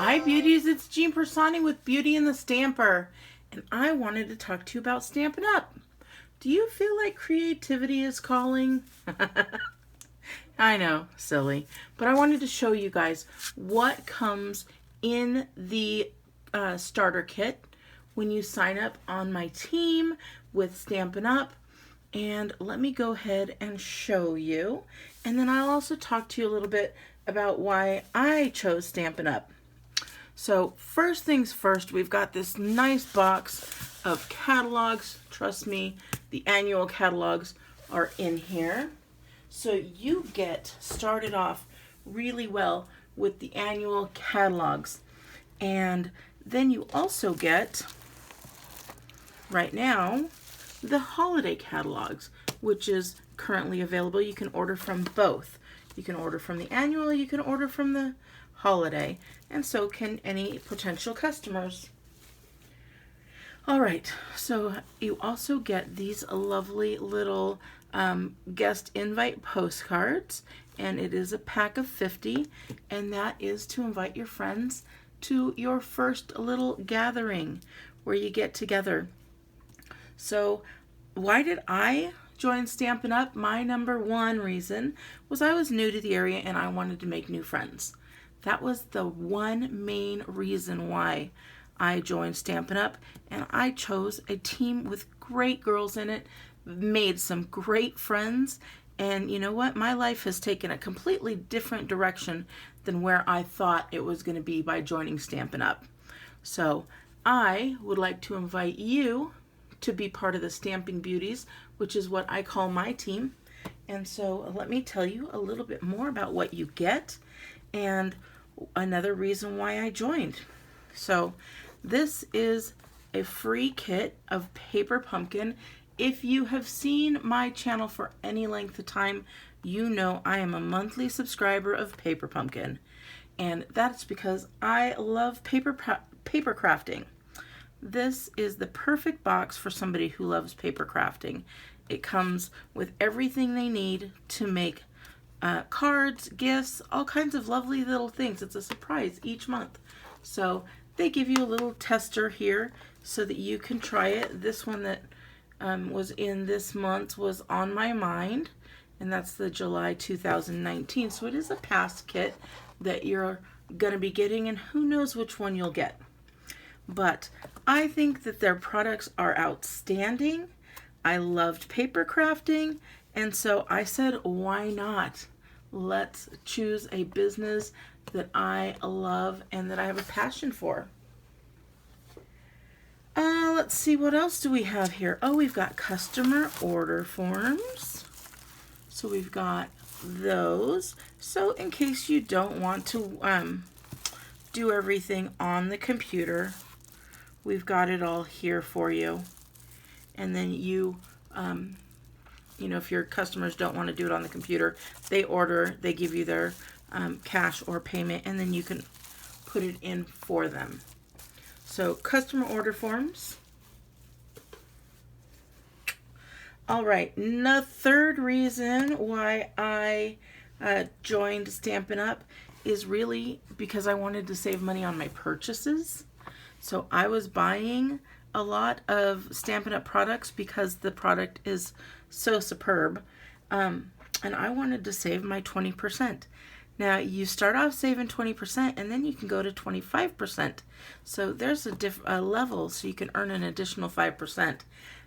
Hi beauties, it's Jean Persani with Beauty and the Stamper, and I wanted to talk to you about Stampin' Up. Do you feel like creativity is calling? I know, silly, but I wanted to show you guys what comes in the starter kit when you sign up on my team with Stampin' Up. And let me go ahead and show you, and then I'll also talk to you a little bit about why I chose Stampin' Up. So first things first, we've got this nice box of catalogs. Trust me, the annual catalogs are in here. So you get started off really well with the annual catalogs. And then you also get, right now, the holiday catalogs, which is currently available. You can order from both. You can order from the annual, you can order from the holiday, and so can any potential customers. All right, so you also get these lovely little guest invite postcards, and it is a pack of 50, and that is to invite your friends to your first little gathering where you get together. So why did I join Stampin' Up? My number one reason was I was new to the area and I wanted to make new friends. That was the one main reason why I joined Stampin' Up, and I chose a team with great girls in it, made some great friends, and you know what? My life has taken a completely different direction than where I thought it was going to be by joining Stampin' Up. So I would like to invite you to be part of the Stamping Beauties, which is what I call my team. And so let me tell you a little bit more about what you get and another reason why I joined. So this is a free kit of Paper Pumpkin. If you have seen my channel for any length of time, you know I am a monthly subscriber of Paper Pumpkin. And that's because I love paper crafting. This is the perfect box for somebody who loves paper crafting. It comes with everything they need to make cards, gifts, all kinds of lovely little things. It's a surprise each month. So they give you a little tester here so that you can try it. This one that was in this month was On My Mind, and that's the July 2019. So it is a past kit that you're going to be getting, and who knows which one you'll get. But I think that their products are outstanding. I loved paper crafting, and so I said, why not? Let's choose a business that I love and that I have a passion for. Let's see, what else do we have here? Oh, we've got customer order forms. So we've got those. So in case you don't want to do everything on the computer, we've got it all here for you. And then you know, if your customers don't want to do it on the computer, they order, they give you their cash or payment, and then you can put it in for them. So customer order forms. All right, the third reason why I joined Stampin' Up is really because I wanted to save money on my purchases. So I was buying a lot of Stampin' Up products because the product is so superb, and I wanted to save my 20%. Now you start off saving 20% and then you can go to 25%. So there's a level so you can earn an additional 5%.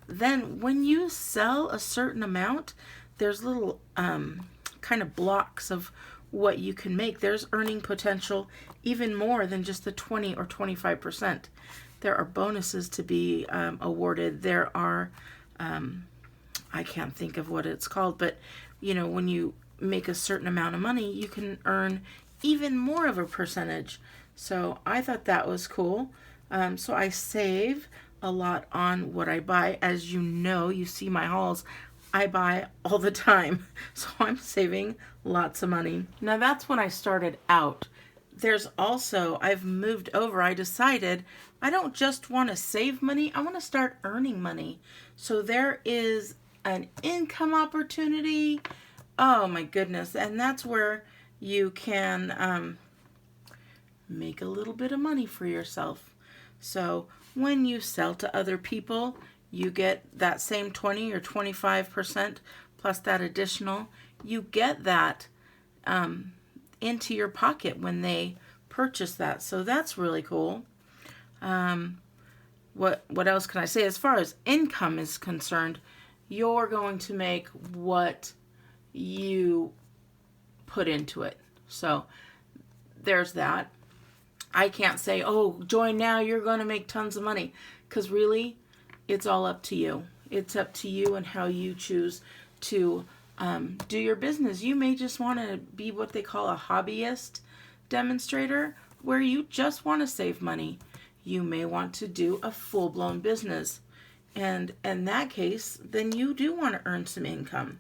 Then when you sell a certain amount, there's little kind of blocks of what you can make. There's earning potential even more than just the 20 or 25%. There are bonuses to be awarded. There are, I can't think of what it's called, but you know, when you make a certain amount of money, you can earn even more of a percentage. So I thought that was cool. So I save a lot on what I buy. As you know, you see my hauls, I buy all the time. So I'm saving lots of money. Now that's when I started out. There's also, I've moved over, I decided I don't just want to save money, I want to start earning money. So there is an income opportunity. Oh my goodness. And that's where you can make a little bit of money for yourself. So when you sell to other people, you get that same 20 or 25% plus that additional. You get that into your pocket when they purchase that. So that's really cool. What else can I say? As far as income is concerned, you're going to make what you put into it. So there's that. I can't say, oh, join now, you're going to make tons of money. Because really, it's all up to you. It's up to you and how you choose to do your business. You may just want to be what they call a hobbyist demonstrator, where you just want to save money. You may want to do a full-blown business. And in that case, then you do want to earn some income.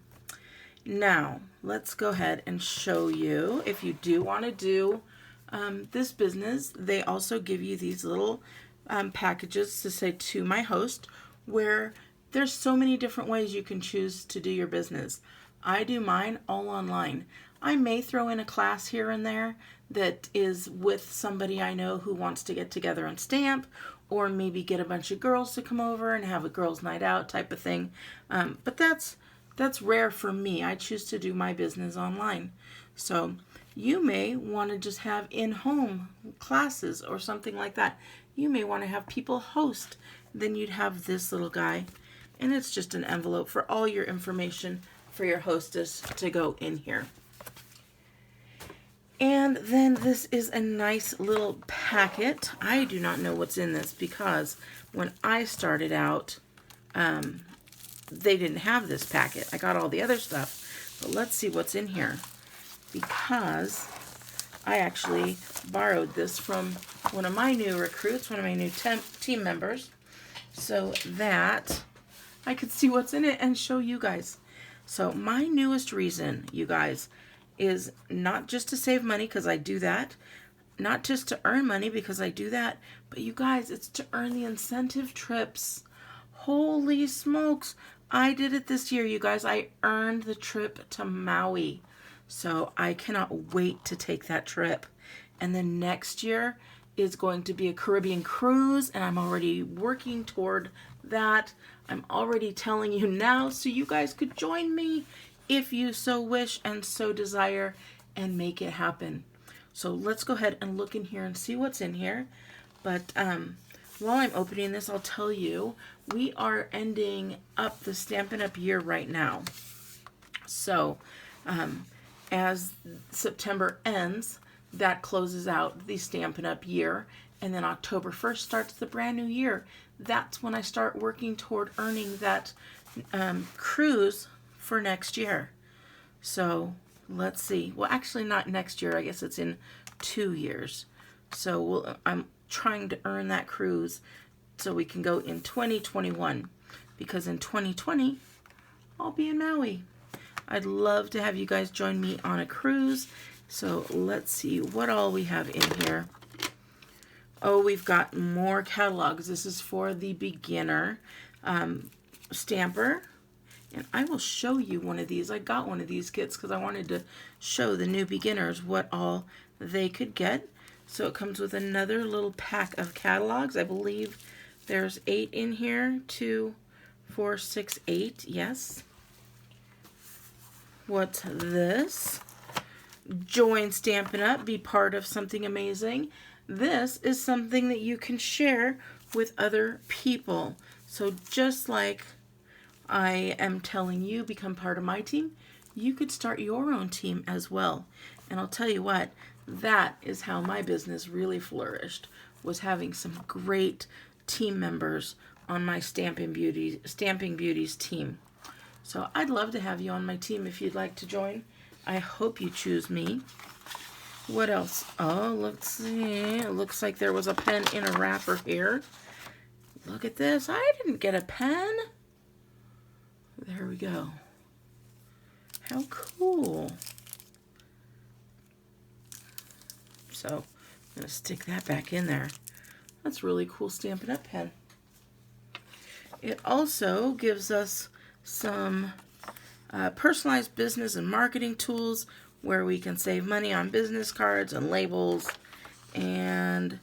Now, let's go ahead and show you, if you do want to do this business, they also give you these little packages to say to my host, where there's so many different ways you can choose to do your business. I do mine all online. I may throw in a class here and there that is with somebody I know who wants to get together and stamp, or maybe get a bunch of girls to come over and have a girls' night out type of thing. But that's rare for me. I choose to do my business online. So you may want to just have in-home classes or something like that. You may want to have people host. Then you'd have this little guy, and it's just an envelope for all your information for your hostess to go in here. And then this is a nice little packet. I do not know what's in this because when I started out, they didn't have this packet. I got all the other stuff, but let's see what's in here, because I actually borrowed this from one of my new recruits, one of my new team members, so that I could see what's in it and show you guys. So my newest reason, you guys, is not just to save money, because I do that, not just to earn money, because I do that, but you guys, it's to earn the incentive trips. Holy smokes, I did it this year, you guys. I earned the trip to Maui, so I cannot wait to take that trip. And then next year is going to be a Caribbean cruise, and I'm already working toward that. I'm already telling you now, so you guys could join me if you so wish and so desire, and make it happen. So let's go ahead and look in here and see what's in here. But while I'm opening this, I'll tell you, we are ending up the Stampin' Up! Year right now. So as September ends, that closes out the Stampin' Up! Year, and then October 1st starts the brand new year. That's when I start working toward earning that cruise for next year. So let's see. Well, actually not next year. I guess it's in 2 years. So I'm trying to earn that cruise so we can go in 2021, because in 2020 I'll be in Maui. I'd love to have you guys join me on a cruise. So let's see what all we have in here. Oh, we've got more catalogs. This is for the beginner stamper. And I will show you one of these. I got one of these kits because I wanted to show the new beginners what all they could get. So it comes with another little pack of catalogs. I believe there's 8 in here. 2, 4, 6, 8. Yes. What's this? Join Stampin' Up! Be part of something amazing. This is something that you can share with other people. So just like I am telling you, become part of my team, you could start your own team as well. And I'll tell you what, that is how my business really flourished, was having some great team members on my Stampin' Beauties team. So I'd love to have you on my team if you'd like to join. I hope you choose me. What else? Oh, let's see. It looks like there was a pen in a wrapper here. Look at this. I didn't get a pen. There we go. How cool. So I'm going to stick that back in there. That's really cool Stampin' Up! Pen. It also gives us some personalized business and marketing tools where we can save money on business cards and labels and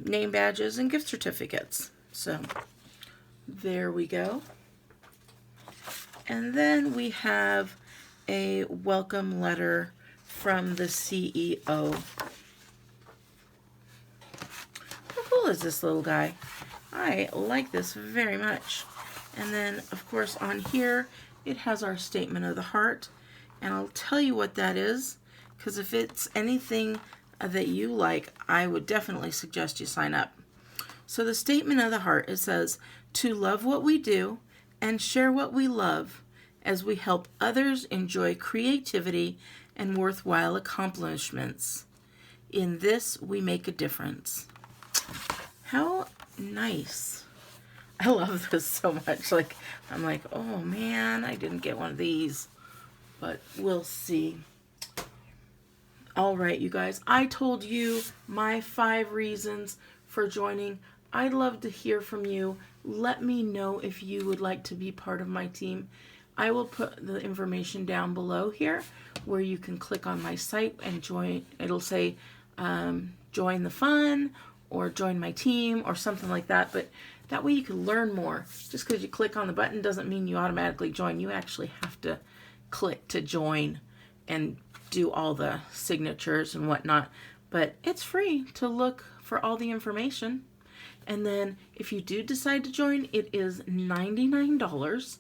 name badges and gift certificates. So there we go. And then we have a welcome letter from the CEO. How cool is this little guy? I like this very much. And then, of course, on here, it has our statement of the heart. And I'll tell you what that is, because if it's anything that you like, I would definitely suggest you sign up. So the statement of the heart, it says, to love what we do and share what we love as we help others enjoy creativity and worthwhile accomplishments. In this, we make a difference. How nice. I love this so much. Like, I'm like, oh man, I didn't get one of these, but we'll see. All right, you guys, I told you my 5 reasons for joining. I'd love to hear from you. Let me know if you would like to be part of my team. I will put the information down below here where you can click on my site and join. It'll say join the fun or join my team or something like that. But that way you can learn more. Just because you click on the button doesn't mean you automatically join. You actually have to click to join and do all the signatures and whatnot. But it's free to look for all the information. And then if you do decide to join, it is $99.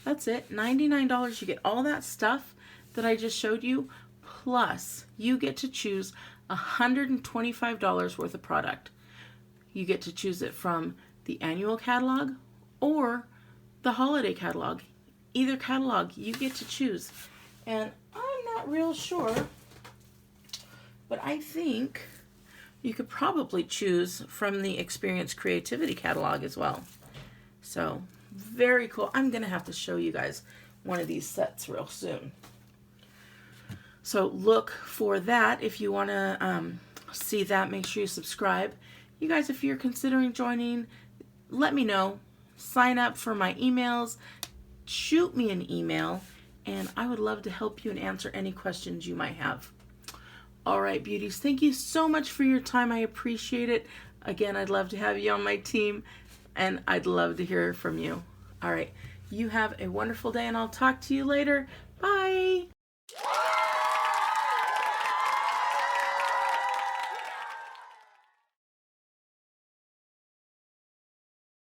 That's it, $99. You get all that stuff that I just showed you, plus you get to choose $125 worth of product. You get to choose it from the annual catalog or the holiday catalog. Either catalog you get to choose. And I'm not real sure, but I think you could probably choose from the Experience Creativity catalog as well. So very cool. I'm going to have to show you guys one of these sets real soon. So look for that. If you want to see that, make sure you subscribe. You guys, if you're considering joining, let me know. Sign up for my emails. Shoot me an email, and I would love to help you and answer any questions you might have. All right, beauties, thank you so much for your time. I appreciate it. Again, I'd love to have you on my team, and I'd love to hear from you. All right, you have a wonderful day, and I'll talk to you later. Bye.